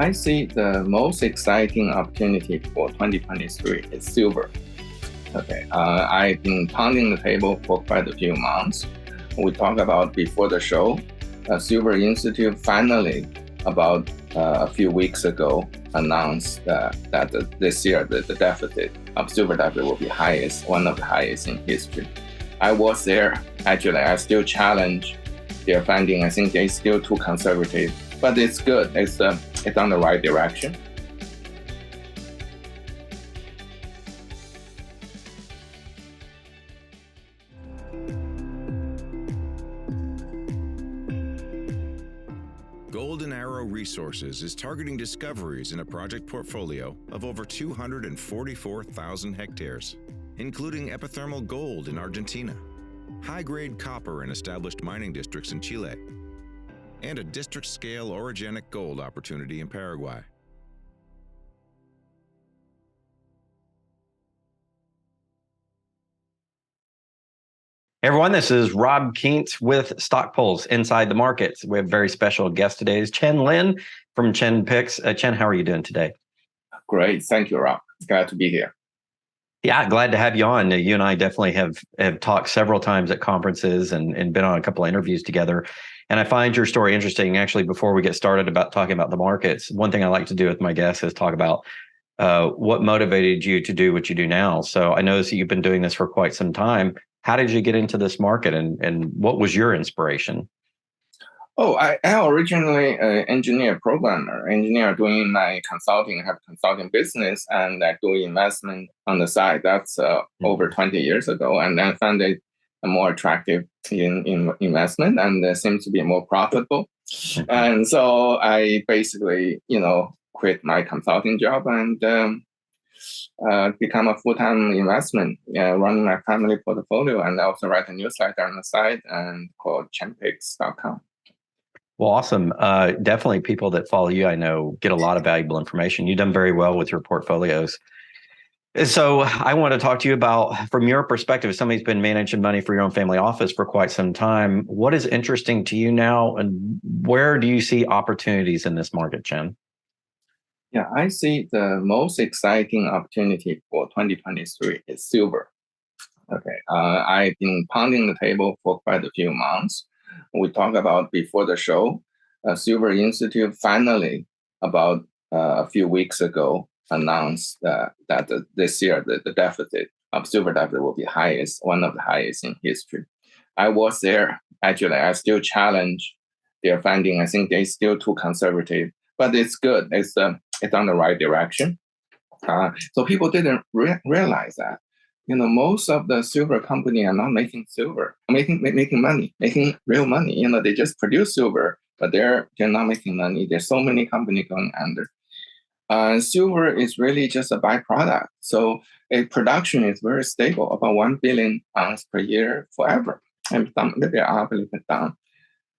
I see the most exciting opportunity for 2023 is silver. Okay, I've been pounding the table for quite a few months. We talked about before the show. Silver Institute finally, about a few weeks ago, announced that this year the deficit of silver deficit will be highest, one of the highest in history. I was there. Actually, I still challenge their finding. I think they're still too conservative, but it's good. It's on the right direction. Golden Arrow Resources is targeting discoveries in a project portfolio of over 244,000 hectares, including epithermal gold in Argentina, high-grade copper in established mining districts in Chile, and a district-scale orogenic gold opportunity in Paraguay. Hey everyone, this is Rob Kientz with Stock Pulse Inside the Markets. We have a very special guest today. Is Chen Lin from Chen Picks. Chen, how are you doing today? Great. Thank you, Rob. Glad to be here. Yeah, glad to have you on. You and I definitely have talked several times at conferences and been on a couple of interviews together. And I find your story interesting. Actually, before we get started about talking about the markets, one thing I like to do with my guests is talk about what motivated you to do what you do now. So I noticed that you've been doing this for quite some time. How did you get into this market, and what was your inspiration? Oh, I originally engineer doing my consulting, have a consulting business, and I do investment on the side. That's over 20 years ago, and then found it more attractive in investment, and seems to be more profitable. Mm-hmm. And so I basically, quit my consulting job and become a full-time investment, running my family portfolio, and also write a newsletter on the side and called chenpicks.com. Well, awesome. Definitely people that follow you, I know, get a lot of valuable information. You've done very well with your portfolios. So I want to talk to you about, from your perspective, somebody's been managing money for your own family office for quite some time. What is interesting to you now, and where do you see opportunities in this market, Chen? Yeah, I see the most exciting opportunity for 2023 is silver. Okay, I've been pounding the table for quite a few months. We talked about before the show. Silver Institute finally, about a few weeks ago, announced that this year the deficit of silver deficit will be highest, one of the highest in history. I was there. Actually, I still challenge their finding. I think they're still too conservative, but it's good. It's on the right direction. So people didn't realize that. Most of the silver company are not making silver, making money, making real money. They just produce silver, but they're not making money. There's so many companies going under. Silver is really just a byproduct. So production is very stable, about 1 billion ounces per year forever. And maybe up, a little bit down.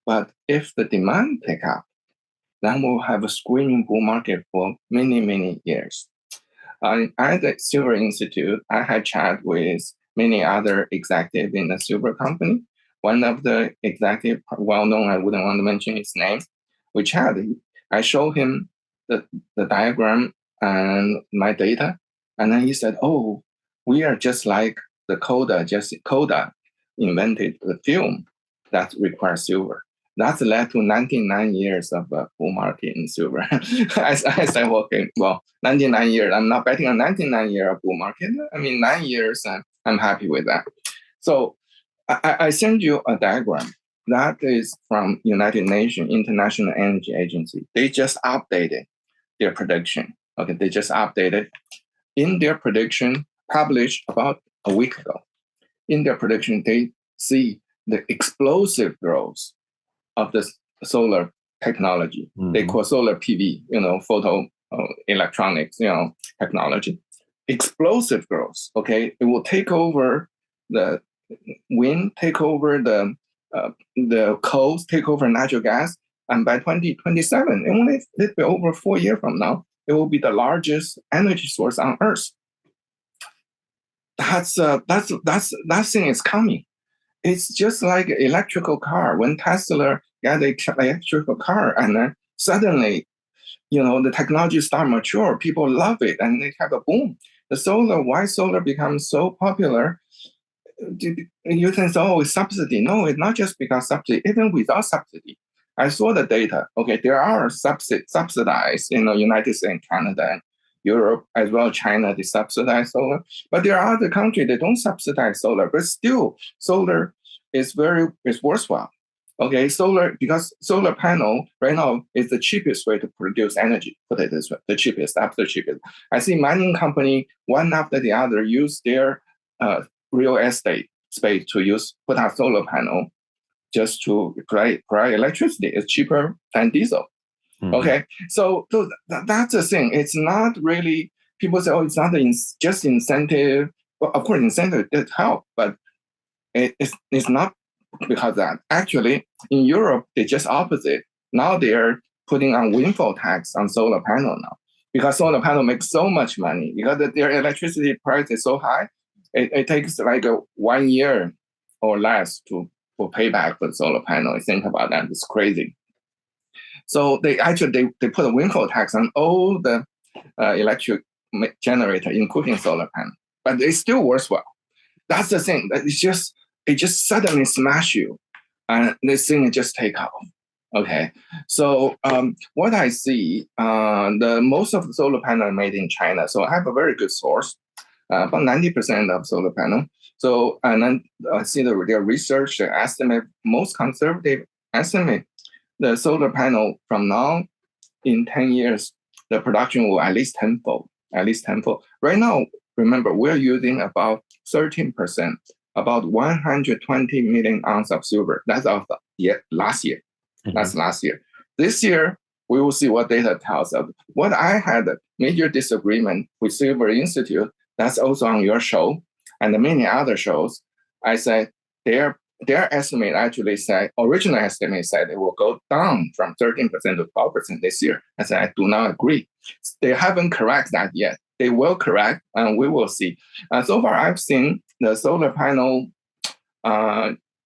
But if the demand pick up, then we'll have a screaming bull market for many, many years. At the Silver Institute, I had chat with many other executives in the silver company. One of the executives, well-known, I wouldn't want to mention his name, we chatted. I showed him the diagram and my data, and then he said, "Oh, we are just like the Coda invented the film that requires silver." That's led to 99 years of a bull market in silver. I said, okay, well, 99 years. I'm not betting on 99 year of bull market. 9 years, I'm happy with that. So I send you a diagram. That is from United Nations International Energy Agency. They just updated their prediction. Okay, they just updated. In their prediction, published about a week ago, in their prediction, they see the explosive growth of the solar technology. Mm-hmm. They call solar PV, photo electronics, technology. Explosive growth, okay? It will take over the wind, take over the coal, take over natural gas, and by 2027, only a little bit over 4 years from now, it will be the largest energy source on Earth. That thing is coming. It's just like an electrical car. When Tesla got an electrical car, and then suddenly the technology start mature, people love it, and they have a boom. Why solar becomes so popular? You can say, oh, it's subsidy. No, it's not just because subsidy. Even without subsidy, I saw the data. Okay, there are subsidized in the United States, Canada, and Europe, as well as China, they subsidize solar. But there are other countries that don't subsidize solar, but still solar is worthwhile. Okay, because solar panel right now is the cheapest way to produce energy. Put it this way, the cheapest, absolute cheapest. I see mining company one after the other use their real estate space to put out solar panel just to provide electricity. It's cheaper than diesel. Mm-hmm. Okay, so that's the thing. It's not really, people say, oh, it's not just incentive. Well, of course, incentive did help, but it's not because of that. Actually, in Europe, they're just opposite. Now they're putting on windfall tax on solar panel now, because solar panel makes so much money because their electricity price is so high. It takes like 1 year or less for payback for the solar panel. Think about that; it's crazy. So they put a windfall tax on all the electric generator, including solar panel, but it's still worthwhile. That's the thing. It just suddenly smash you, and this thing just take off. Okay, so what I see, most of the solar panel are made in China. So I have a very good source, about 90% of solar panel. So and then I see their research, their estimate, most conservative estimate, the solar panel from now in 10 years, the production will at least tenfold. Right now, remember, we're using about 13%. About 120 million ounces of silver. That's last year. Mm-hmm. That's last year. This year, we will see what data tells us. What I had a major disagreement with Silver Institute, that's also on your show, and many other shows. I said their estimate original estimate said it will go down from 13% to 12% this year. I said, I do not agree. They haven't corrected that yet. They will correct, and we will see. So far, I've seen the solar panel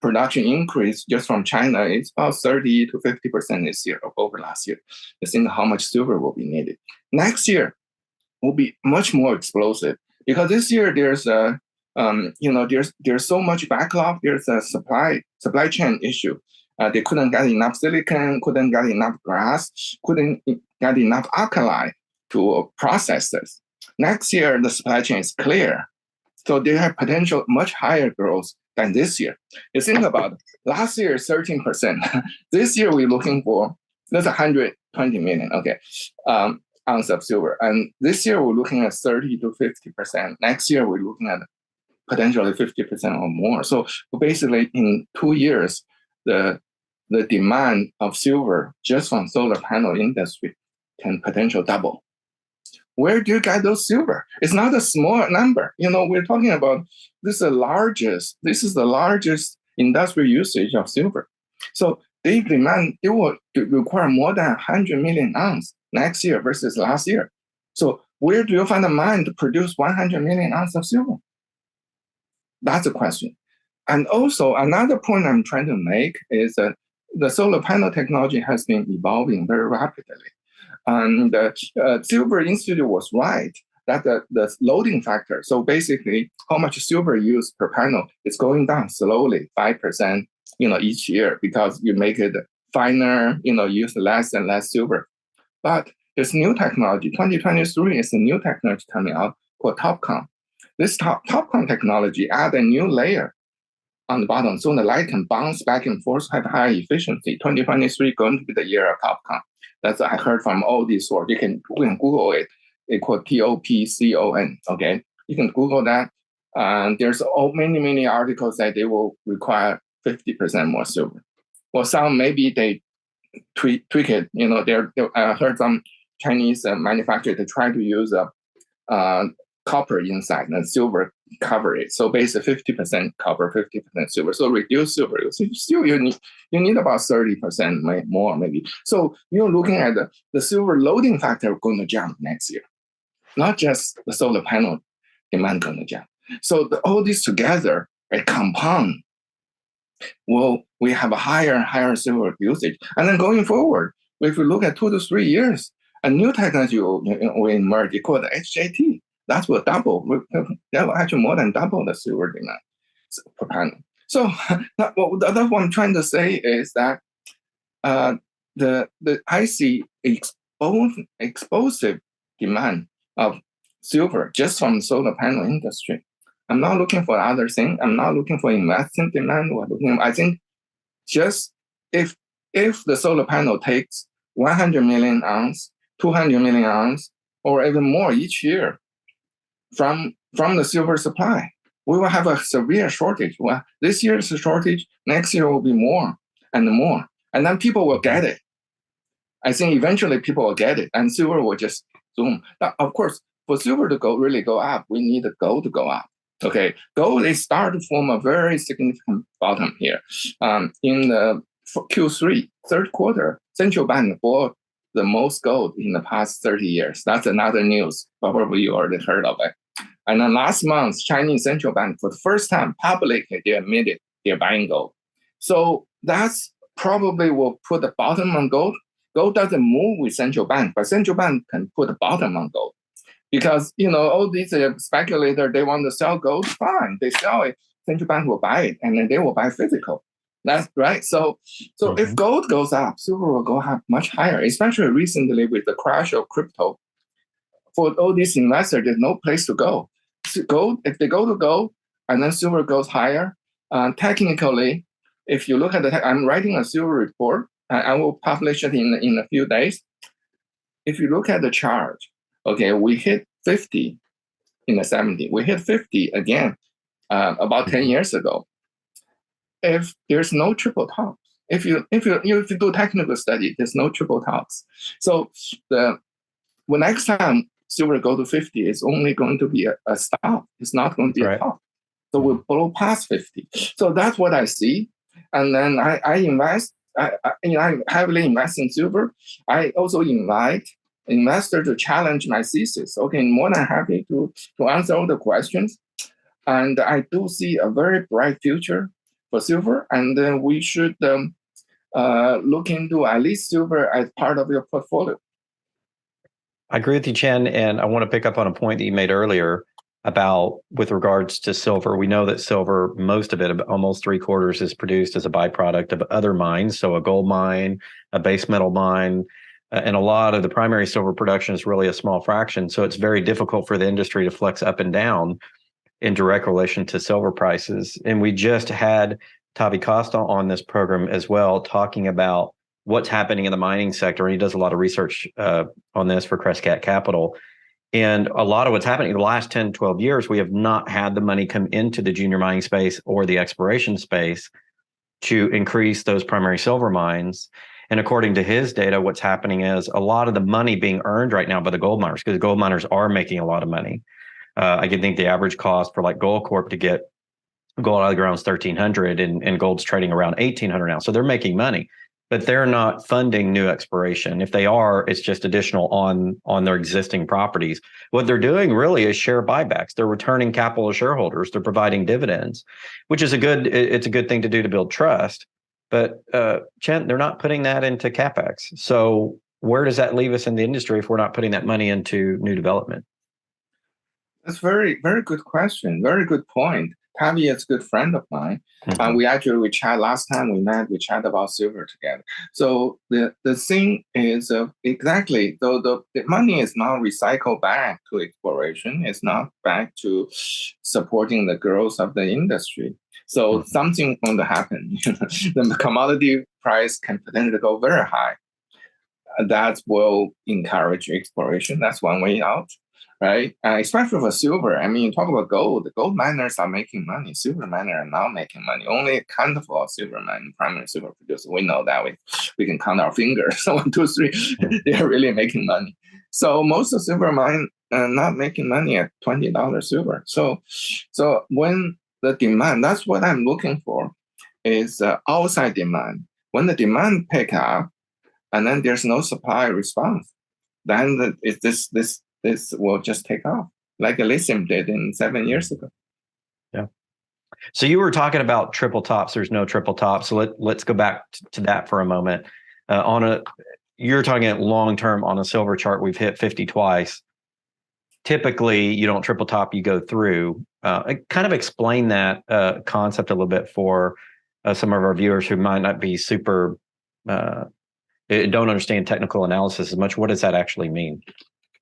production increase just from China. It's about 30 to 50% this year over last year. Just think how much silver will be needed. Next year will be much more explosive because this year there's there's so much backlog. There's a supply chain issue. They couldn't get enough silicon, couldn't get enough glass, couldn't get enough alkali to process this. Next year, the supply chain is clear. So they have potential much higher growth than this year. You think about it, last year, 13%. This year, we're looking for, that's 120 million, ounce of silver. And this year, we're looking at 30 to 50%. Next year, we're looking at potentially 50% or more. So basically, in 2 years, the demand of silver just from solar panel industry can potentially double. Where do you get those silver? It's not a small number. We're talking about this is the largest industrial usage of silver. So they will require more than 100 million ounces next year versus last year. So where do you find the mine to produce 100 million ounces of silver? That's a question. And also another point I'm trying to make is that the solar panel technology has been evolving very rapidly. And the Silver Institute was right that the loading factor, so basically how much silver used per panel is going down slowly, 5%, each year because you make it finer, use less and less silver. But this new technology, 2023 is a new technology coming out called TOPCon. This TOPCon technology add a new layer on the bottom so the light can bounce back and forth, have high efficiency. 2023 going to be the year of TOPCon. That's I heard from all these sources. You can Google it. It's called TOPCON. Okay, you can Google that. There's many articles that they will require 50% more silver. Well, some maybe they tweak it. I heard some Chinese manufacturers they try to use copper inside and silver cover it. So basically 50% copper, 50% silver. So reduce silver. So still you need about 30% more maybe. So you're looking at the silver loading factor going to jump next year. Not just the solar panel demand going to jump. So all this together, a compound, we have a higher silver usage. And then going forward, if we look at 2 to 3 years, A new technology will emerge called HJT. That will double. That will actually more than double the silver demand per panel. So that's what I'm trying to say is that I see explosive demand of silver just from the solar panel industry. I'm not looking for other thing. I'm not looking for investing demand. I think just if the solar panel takes 100 million ounce, 200 million ounce, or even more each year from the silver supply, we will have a severe shortage. Well, this year is a shortage. Next year will be more and more. And then people will get it. I think eventually people will get it, and silver will just zoom. Now, of course, for silver to really go up, we need the gold to go up. Okay, gold is starting to form a very significant bottom here. In the Q3, third quarter, central bank bought the most gold in the past 30 years. That's another news. Probably you already heard of it. And then last month, Chinese central bank, for the first time publicly, they admitted they're buying gold. So that's probably will put the bottom on gold. Gold doesn't move with central bank, but central bank can put the bottom on gold. Because, all these speculators, they want to sell gold, fine. They sell it, central bank will buy it, and then they will buy physical. That's right. So if gold goes up, silver will go up much higher, especially recently with the crash of crypto. For all these investors, there's no place to go. Gold, if they go to gold, and then silver goes higher, technically, if you look at I'm writing a silver report. I will publish it in a few days. If you look at the chart, okay, we hit 50 in the 70s. We hit 50 again about 10 years ago. If there's no triple tops, if you do technical study, there's no triple tops. So when next time silver go to 50, it's only going to be a stop. It's not going to be a top. So we'll blow past 50. So that's what I see. And then I invest. I heavily invest in silver. I also invite investors to challenge my thesis. Okay, more than happy to answer all the questions. And I do see a very bright future for silver. And then we should look into at least silver as part of your portfolio. I agree with you, Chen. And I want to pick up on a point that you made earlier about with regards to silver. We know that silver, most of it, almost 3/4, is produced as a byproduct of other mines. So a gold mine, a base metal mine, and a lot of the primary silver production is really a small fraction. So it's very difficult for the industry to flex up and down in direct relation to silver prices. And we just had Tavi Costa on this program as well, talking about what's happening in the mining sector. And he does a lot of research on this for Crescat Capital. And a lot of what's happening in the last 10, 12 years, we have not had the money come into the junior mining space or the exploration space to increase those primary silver mines. And according to his data, what's happening is a lot of the money being earned right now by the gold miners, because gold miners are making a lot of money. I can think the average cost for like Goldcorp to get gold out of the ground is $1,300 and gold's trading around $1,800 now. So they're making money, but they're not funding new exploration. If they are, it's just additional on their existing properties. What they're doing really is share buybacks. They're returning capital to shareholders. They're providing dividends, which is a good thing to do to build trust. But Chen, they're not putting that into CapEx. So where does that leave us in the industry if we're not putting that money into new development? That's very, very good question. Very good point. Tavi is a good friend of mine. We chat last time we met. We chat about silver together. So the thing is exactly, though the money is not recycled back to exploration. It's not back to supporting the growth of the industry. So something's going to happen. The commodity price can potentially go very high. That will encourage exploration. That's one way out. Right? Especially for silver. I mean, talk about gold. The gold miners are making money. Silver miners are not making money. Only a handful of silver miners, primary silver producers. We know that. We can count our fingers. 1, 2, 3. They're really making money. So most of silver mine are not making money at $20 silver. So when the demand, that's what I'm looking for, is outside demand. When the demand pick up, and then there's no supply response, then this will just take off, like lithium did 7 years ago. Yeah. So you were talking about triple tops. There's no triple top. So let's go back to that for a moment. you're talking long term on a silver chart. We've hit 50 twice. Typically, you don't triple top, you go through. Kind of explain that concept a little bit for some of our viewers who might not be super, don't understand technical analysis as much. What does that actually mean?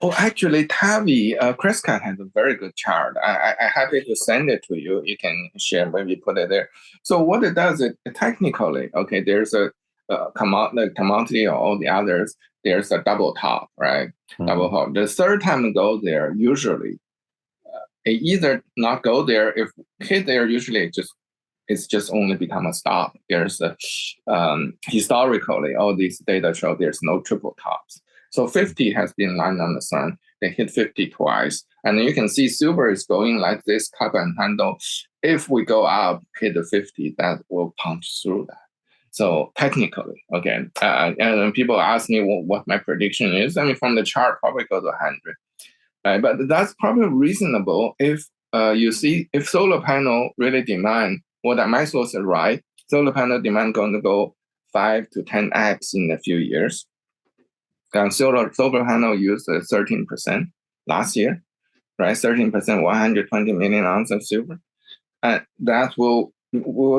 Oh, actually, Tavi, Crescat has a very good chart. I'm happy to send it to you. You can share, maybe put it there. So what it does, it technically, okay, there's a commodity or all the others, there's a double top, right? Mm-hmm. Double top. The third time it goes there, usually, it either not go there. If hit there, usually it's just only become a stop. There's a historically, all these data show there's no triple tops. So 50 has been lined on the sun. They hit 50 twice. And you can see silver is going like this, cup and handle. If we go up, hit the 50, that will punch through that. So technically, okay. And people ask me what my prediction is. I mean, from the chart, probably go to 100. But that's probably reasonable if you see, if solar panel really demand, what my source is right, solar panel demand going to go 5 to 10x in a few years. And solar panel used 13% last year, right? 13%, 120 million ounces of silver. And that will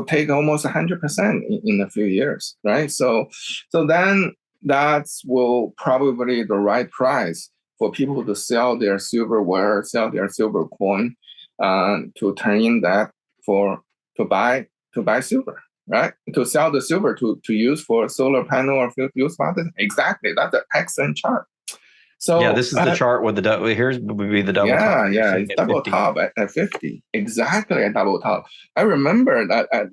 take almost 100% in a few years, right? So then that will probably the right price for people to sell their silverware, sell their silver coin, to turn in that to buy silver, right? To sell the silver to use for solar panel or use for other. Exactly, that's an excellent chart. So yeah, this is the chart with the here's would be the double top. Yeah, it's double 50. Top at 50. Exactly, a double top. I remember that at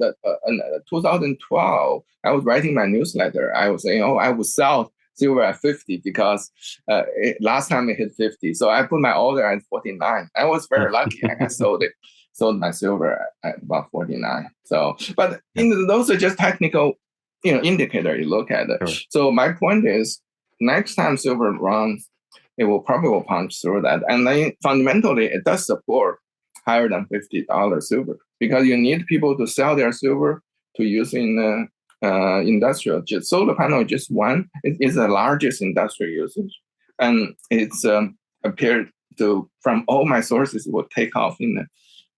in 2012, I was writing my newsletter. I was saying, I would sell silver at 50 because last time it hit 50. So I put my order at 49. I was very lucky. I sold my silver at about 49. So, but those are just technical, indicator you look at it. Sure. So my point is, next time silver runs, it will probably punch through that. And then fundamentally, it does support higher than $50 silver because you need people to sell their silver to use in industrial. Just solar panel, just one, it is the largest industrial usage. And it's appeared to, from all my sources, it will take off in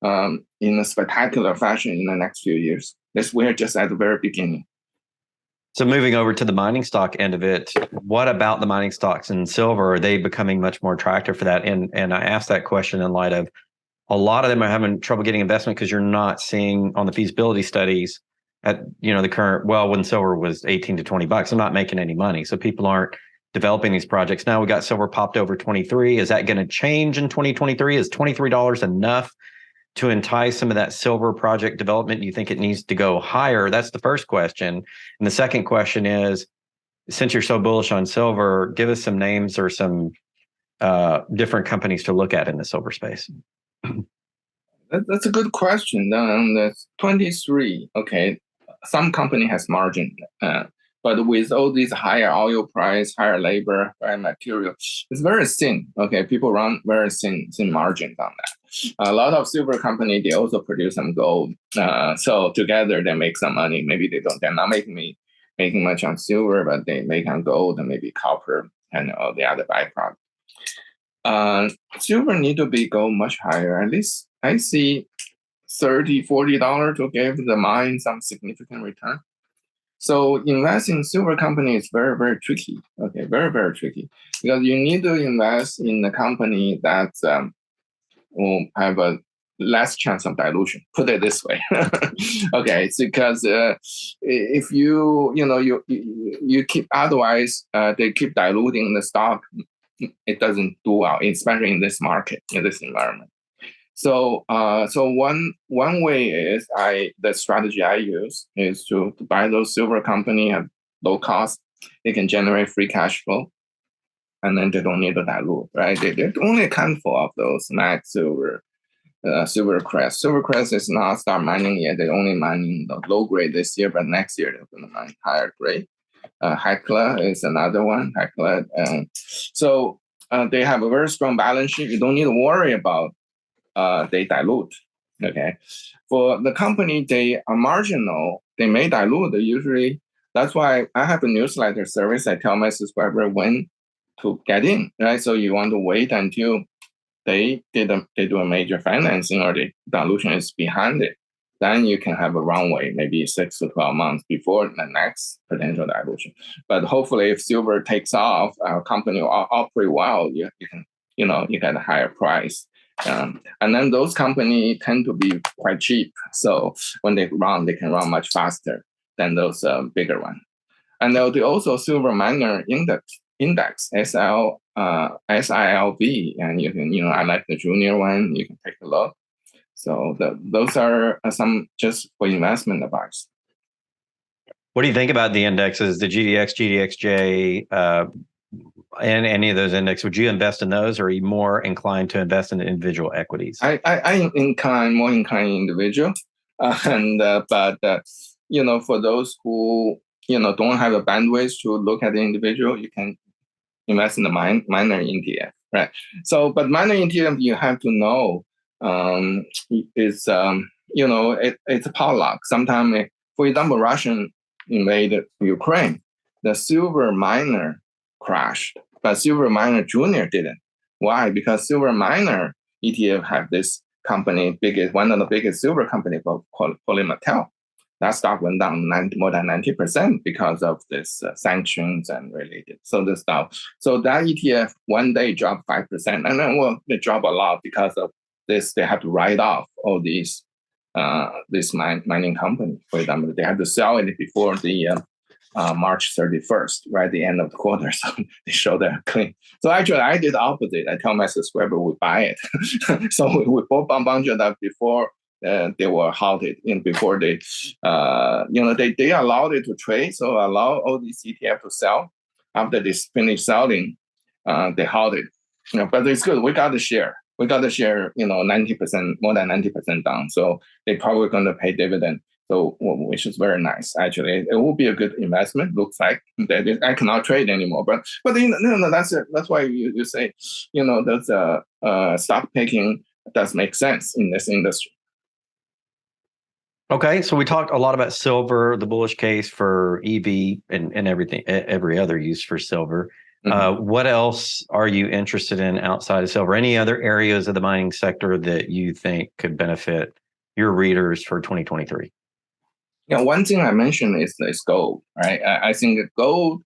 a spectacular fashion in the next few years. We're just at the very beginning. So moving over to the mining stock end of it, what about the mining stocks in silver? Are they becoming much more attractive for that? And I asked that question in light of a lot of them are having trouble getting investment because you're not seeing on the feasibility studies at the current, when silver was 18 to 20 bucks, I'm not making any money. So people aren't developing these projects. Now we got silver popped over 23. Is that going to change in 2023? Is $23 enough to entice some of that silver project development? Do you think it needs to go higher? That's the first question. And the second question is, since you're so bullish on silver, give us some names or some different companies to look at in the silver space. That's a good question. That's 23. Okay, some company has margin, but with all these higher oil price, higher labor, higher material, it's very thin. Okay, people run very thin margins on that. A lot of silver company, they also produce some gold. So together they make some money. Maybe they're not making much on silver, but they make on gold and maybe copper and all the other byproducts. Silver need to go much higher. At least I see $30, $40 to give the mine some significant return. So invest in silver company is very, very tricky. Okay, very, very tricky because you need to invest in a company that will have a less chance of dilution. Put it this way. Okay, it's because if you keep, otherwise they keep diluting the stock, it doesn't do well, especially in this market, in this environment. So one way is the strategy I use is to buy those silver company at low cost. They can generate free cash flow, and then they don't need to dilute, right? There's only a handful of those Max Silver, Silvercrest. Silvercrest is not start mining yet. They're only mining the low grade this year, but next year they're going to mine higher grade. Hecla is another one. Hecla, so they have a very strong balance sheet. You don't need to worry about they dilute. Okay, for the company, they are marginal. They may dilute usually That's why I have a newsletter service. I tell my subscriber when to get in, right? So you want to wait until they do a major financing or the dilution is behind it. Then you can have a runway, maybe 6 to 12 months before the next potential dilution. But hopefully, if silver takes off, our company will operate well. You can, you get a higher price. And then those companies tend to be quite cheap. So when they can run much faster than those bigger ones. And there'll be also silver miner index SILV, and you can, I like the junior one. You can take a look. So those are some just for investment advice. What do you think about the indexes, the GDX, GDXJ, and any of those indexes? Would you invest in those, or are you more inclined to invest in individual equities? I more inclined individual, but for those who don't have a bandwidth to look at the individual, you can invest in the minor ETF, right? So, but minor ETF, you have to know it's a potluck. Sometimes, for example, Russian invaded Ukraine, the silver miner crashed, but silver miner junior didn't. Why? Because silver miner ETF have this company, one of the biggest silver company called Polymetal. That stock went down more than 90% because of this sanctions and related. So the stuff. So that ETF one day dropped 5%, and then they drop a lot because of this. They have to write off all these this mining company. For example, they have to sell it before the March 31st, right, the end of the quarter. So they show they're clean. So actually, I did the opposite. I tell my subscriber we buy it. So we bought a bunch of that before they were halted. Before they allowed it to trade. So allow all these ETF to sell. After they finish selling, they halted. But it's good. We got the share. 90%, more than 90% down. So they're probably going to pay dividend. So, which is very nice. Actually, it will be a good investment. Looks like I cannot trade anymore. But that's it. That's why you say, those stock picking does make sense in this industry. Okay, so we talked a lot about silver, the bullish case for EV, and everything, every other use for silver. Mm-hmm. What else are you interested in outside of silver? Any other areas of the mining sector that you think could benefit your readers for 2023? One thing I mentioned is gold, right? I think gold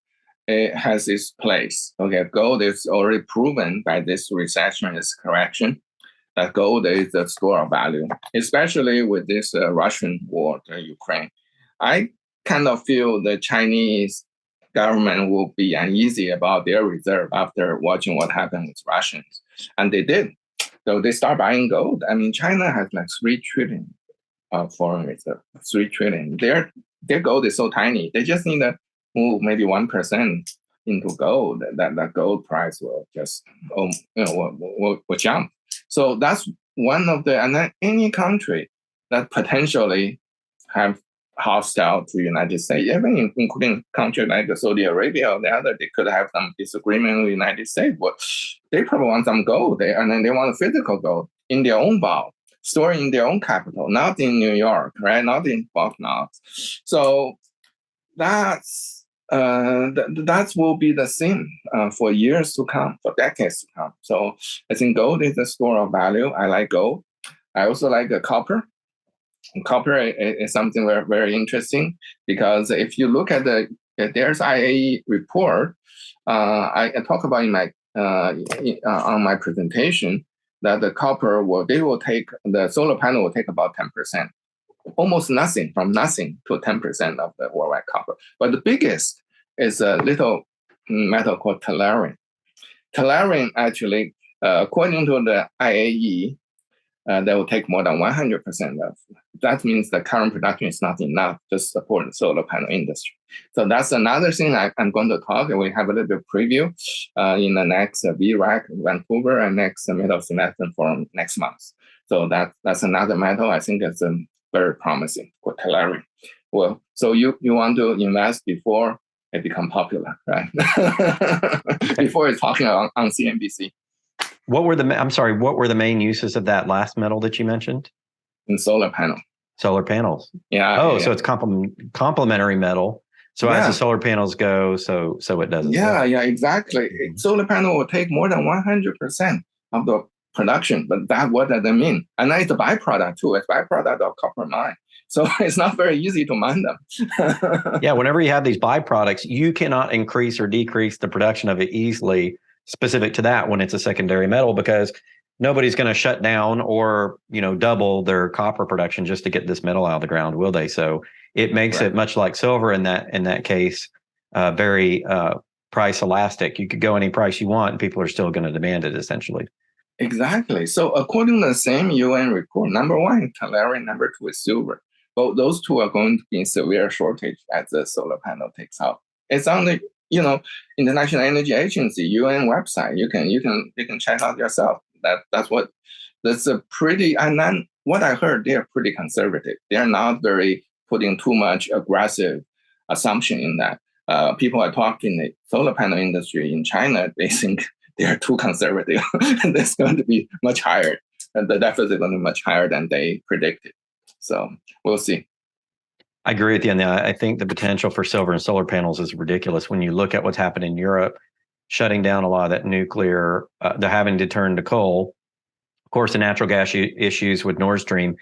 has its place. Okay, gold is already proven by this recession, this correction, that gold is a store of value, especially with this Russian war to Ukraine. I kind of feel the Chinese government will be uneasy about their reserve after watching what happened with Russians. And they did. So they start buying gold. I mean, China has like 3 trillion foreign reserve, 3 trillion. Their gold is so tiny. They just need to move maybe 1% into gold. That gold price will just, will jump. So that's one of and then any country that potentially have hostile to the United States, even including countries like Saudi Arabia or the other, they could have some disagreement with the United States, but they probably want some gold there, and then they want physical gold in their own vault, stored in their own capital, not in New York, right? Not in Baltimore. So that will be the theme for years to come, for decades to come. So I think gold is a store of value. I like gold. I also like copper. Copper is something very, very interesting, because if you look at there's IAE report, I talk about in my on my presentation that the copper the solar panel will take about 10%, almost nothing, from nothing to 10% of the worldwide copper. But the biggest is a little metal called tellurium. Tellurium actually, according to the IAE, that will take more than 100% of. That means the current production is not enough to support the solar panel industry. So that's another thing I'm going to talk. We have a little bit of preview in the next VRAC Vancouver and next middle semester forum next month. So that's another metal I think is very promising for tellurium. Well, so you want to invest before it become popular, right? Before it's talking on CNBC. What were the main uses of that last metal that you mentioned? In solar panel. Solar panels. Yeah. Oh, yeah. So it's complementary metal So as the solar panels go, so it does. Yeah, exactly. Solar panel will take more than 100% of the production, but what does that mean? And then it's a byproduct too. It's byproduct of copper mine. So it's not very easy to mine them. Yeah, whenever you have these byproducts, you cannot increase or decrease the production of it easily specific to that when it's a secondary metal, because nobody's going to shut down or, double their copper production just to get this metal out of the ground, will they? So it makes it much like silver in that case, very price elastic. You could go any price you want and people are still going to demand it essentially. Exactly. So according to the same UN report, number one is tellurium, number two is silver. Both those two are going to be in severe shortage as the solar panel takes out. It's on the International Energy Agency UN website. You can check out yourself. That's a pretty, and then what I heard, they are pretty conservative. They are not very putting too much aggressive assumption in that. People are talking in the solar panel industry in China, they think they are too conservative. And it's going to be much higher. And the deficit is going to be much higher than they predicted. So we'll see. I agree with you on that. I think the potential for silver and solar panels is ridiculous. When you look at what's happened in Europe, shutting down a lot of that nuclear, they're having to turn to coal. Of course, the natural gas issues with Nord Stream,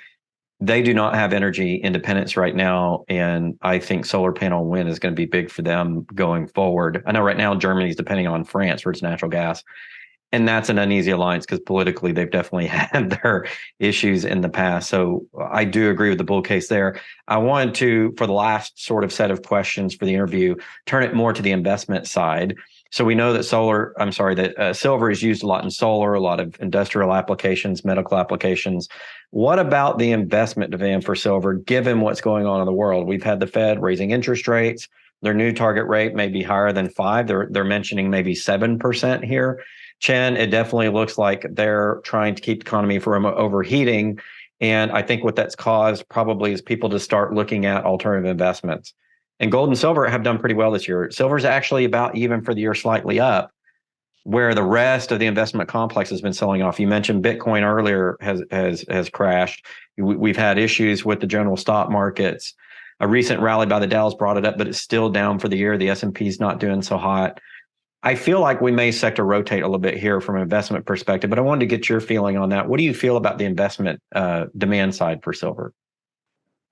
they do not have energy independence right now. And I think solar panel and wind is going to be big for them going forward. I know right now Germany's depending on France for its natural gas. And that's an uneasy alliance because politically they've definitely had their issues in the past. So I do agree with the bull case there. I wanted to, for the last sort of set of questions for the interview, turn it more to the investment side. So we know that silver is used a lot in solar, a lot of industrial applications, medical applications. What about the investment demand for silver, given what's going on in the world? We've had the Fed raising interest rates. Their new target rate may be higher than 5%. They're mentioning maybe 7% here. Chen, it definitely looks like they're trying to keep the economy from overheating. And I think what that's caused probably is people to start looking at alternative investments. And gold and silver have done pretty well this year. Silver's actually about even for the year, slightly up, where the rest of the investment complex has been selling off. You mentioned Bitcoin earlier has crashed. We've had issues with the general stock markets. A recent rally by the Dow's brought it up, but it's still down for the year. The S&P is not doing so hot. I feel like we may sector rotate a little bit here from an investment perspective, but I wanted to get your feeling on that. What do you feel about the investment demand side for silver?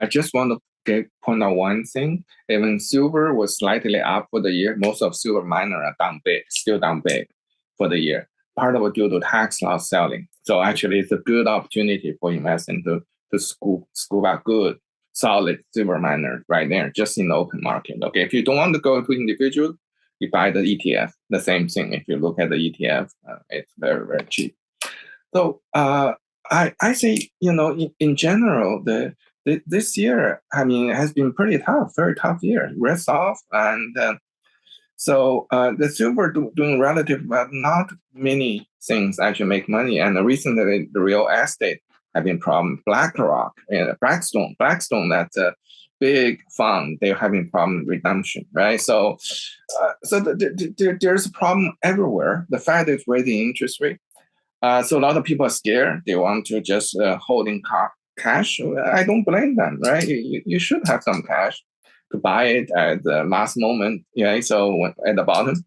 I just want to point out one thing. Even silver was slightly up for the year. Most of silver miners are still down big for the year. Part of it due to tax loss selling. So actually, it's a good opportunity for investors to scoop out good, solid silver miners right there, just in the open market. Okay, if you don't want to go to individual, you buy the ETF. The same thing. If you look at the ETF, it's very, very cheap. So I say, in general, this year, has been pretty tough, very tough year. Risk off, and so the silver doing relative, but not many things actually make money. And recently, the real estate have been problem. BlackRock and Blackstone, that's a big fund. They're having problem redemption, right? So, there's a problem everywhere. The Fed is raising interest rate. So a lot of people are scared. They want to just hold in cash. I don't blame them, right? You should have some cash to buy it at the last moment, so at the bottom.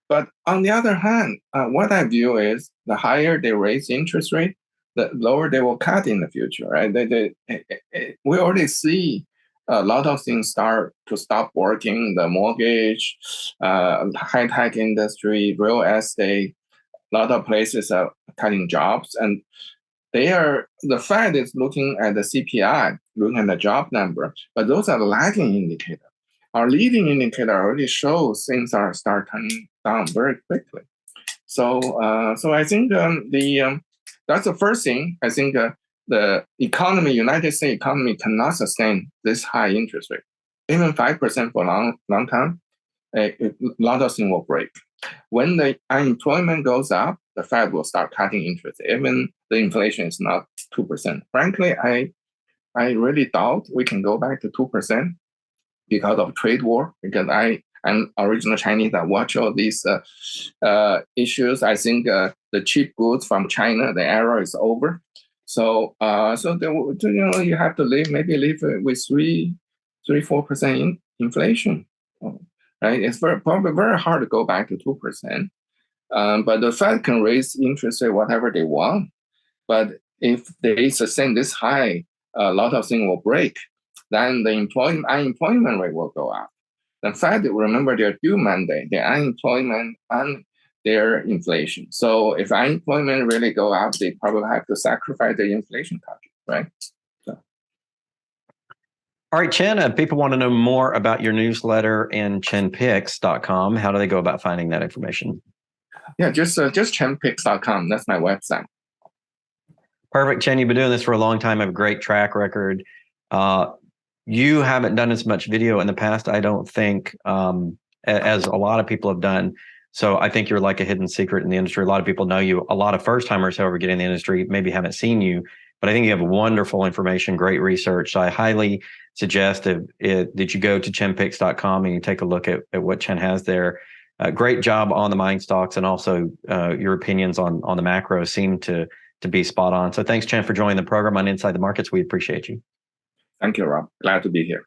But on the other hand, what I view is the higher they raise interest rate, the lower they will cut in the future, right? We already see a lot of things start to stop working. The mortgage, high-tech industry, real estate, a lot of places are cutting jobs. And the Fed is looking at the CPI, looking at the job number, but those are lagging indicators. Our leading indicator already shows things are start turning down very quickly. So I think that's the first thing. I think the economy, United States economy, cannot sustain this high interest rate. Even 5% for a long time, a lot of things will break. When the unemployment goes up, the Fed will start cutting interest. Even the inflation is not 2%. Frankly, I really doubt we can go back to 2% because of trade war. Because I'm original Chinese. I watch all these issues. I think the cheap goods from China, the era is over. So you have to live with 3-4% inflation. right? It's probably very hard to go back to 2%. But the Fed can raise interest rate whatever they want. But if they sustain this high, a lot of things will break. Then the unemployment rate will go up. The Fed, remember their dual mandate, their unemployment and their inflation. So if unemployment really go up, they probably have to sacrifice the inflation target, right? So. All right, Chen, people want to know more about your newsletter and chenpicks.com. How do they go about finding that information? Yeah, just chenpicks.com. That's my website. Perfect. Chen, you've been doing this for a long time, have a great track record. You haven't done as much video in the past, I don't think, as a lot of people have done. So I think you're like a hidden secret in the industry. A lot of people know you. A lot of first timers, however, get in the industry, maybe haven't seen you, but I think you have wonderful information, great research. So I highly suggest that you go to chenpicks.com and you take a look at what Chen has there. Great job on the mining stocks, and also your opinions on the macro seem to be spot on. So thanks, Chen, for joining the program on Inside the Markets. We appreciate you. Thank you, Rob. Glad to be here.